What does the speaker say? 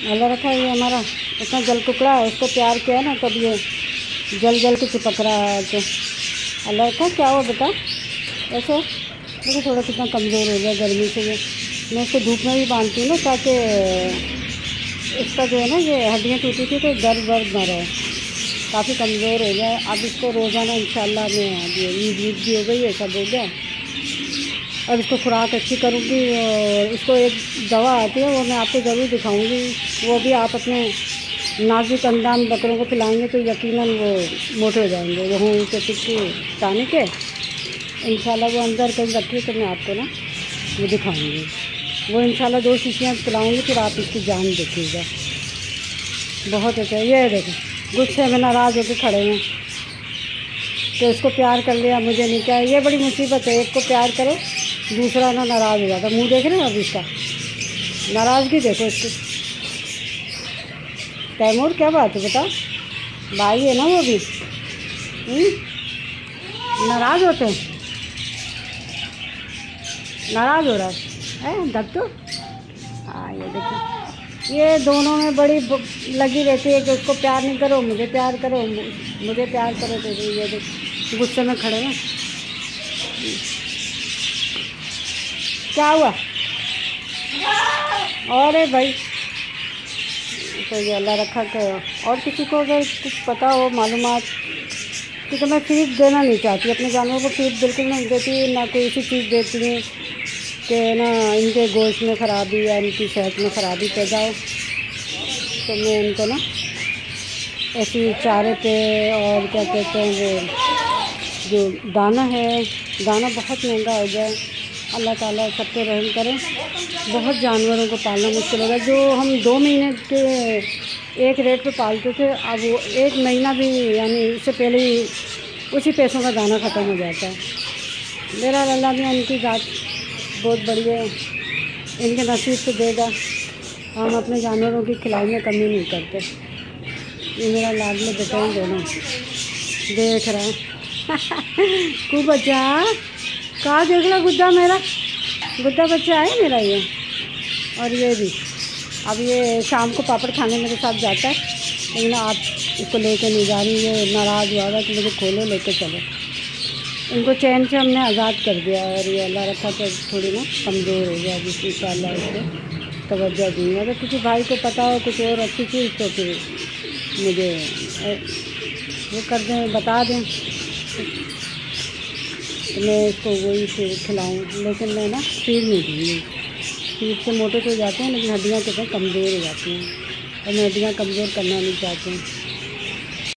अल्लाह रखा है। ये हमारा इतना जल कुकड़ा है, उसको प्यार किया ना तब ये जल जल के चिपक रहा है। तो अल्लाह रखा क्या हुआ बेटा ऐसे देखो, थोड़ा कितना कमज़ोर हो गया गर्मी से। ये मैं इसको धूप में भी बांधती हूँ ना, ताकि इसका जो है ना ये हड्डियाँ टूटी थी तो दर्द वर्द ना रहे। काफ़ी कमज़ोर हो गया। अब इसको रोज़ाना इंशाल्लाह मैं ईद भी हो गई है, सब हो गया। अब इसको खुराक अच्छी करूँगी और इसको एक दवा आती है वो मैं आपको ज़रूर दिखाऊँगी। वो भी आप अपने नाजुक अंदाम बकरों को पिलाएंगे तो यकीनन वो मोटे हो जाएंगे। वो हूँ के टिक्की टाने के इंशाल्लाह वो अंदर कहीं रखी तो मैं आपको ना वो दिखाऊँगी। वो इंशाल्लाह 2 शीशियाँ पिलाऊँगी, फिर आप इसकी जान देखिएगा। बहुत अच्छा। ये देखो गुस्से में नाराज़ होकर खड़े हैं, तो इसको प्यार कर लिया, मुझे नहीं क्या। ये बड़ी मुसीबत है, एक को प्यार करो दूसरा ना नाराज़ हो जाता। मुंह देख रहे हैं अब इसका, नाराज़गी देखो इसकी। तैमूर क्या बात है बेटा, भाई है ना वो भी नाराज़ होते हैं, नाराज़ हो रहा है दत्तू। हाँ ये देखो, ये दोनों में बड़ी लगी रहती है कि उसको प्यार नहीं करो, मुझे प्यार करो, मुझे प्यार करो। तो ये देखो गुस्से में खड़े हैं। क्या हुआ? अरे भाई तो ये अल्लाह रखा के और किसी को अगर कुछ पता हो मालूमात, क्योंकि मैं फीड देना नहीं चाहती अपने जानवरों को, फीड बिल्कुल नहीं देती, ना कोई ऐसी चीज़ देती हूँ कि ना इनके गोश्त में ख़राबी या इनकी सेहत में ख़राबी पैदा हो। तो मैं इनको ना ऐसी चारे पे और क्या कहते हैं वो जो दाना है, दाना बहुत महंगा हो गया है। अल्लाह ताला सब पे रहम करें। बहुत जानवरों को पालना मुश्किल होगा। जो हम 2 महीने के एक रेट पे पालते थे, अब वो 1 महीना भी यानी इससे पहले ही उसी पैसों का दाना ख़त्म हो जाता है। मेरा अल्लाह भी उनकी जात बहुत बढ़िया है, इनके नसीब से देगा। हम अपने जानवरों की खिलाई में कमी नहीं करते। ये मेरा लाडले बेटे हैं दोनों, देख रहे हैं खूब बच्चा। कहाँ देख लो गुद्दा, मेरा गुद्दा बच्चा है मेरा ये। और ये भी अब ये शाम को पापड़ खाने मेरे साथ जाता है, लेकिन आप इसको लेके नहीं जा रही। ये नाराज़ हुआ था कि मुझे खोलो लेके चलो। इनको चैन से हमने आज़ाद कर दिया। और ये अल्लाह रखा तो थोड़ी ना कमज़ोर हो गया। जिस इंशाल्लाह इसको तवज्जो दूँगी। अगर किसी भाई को पता हो कुछ और अच्छी चीज़ तो फिर मुझे वो कर दें, बता दें, तो मैं इसको वही फिर खिलाऊँ। लेकिन मैं ना फीड नहीं दूँगी, फीड से मोटे तो हो जाते हैं लेकिन हड्डियाँ कहते हैं कमज़ोर हो जाती हैं, और मैं हड्डियाँ कमज़ोर करना नहीं चाहती हूँ।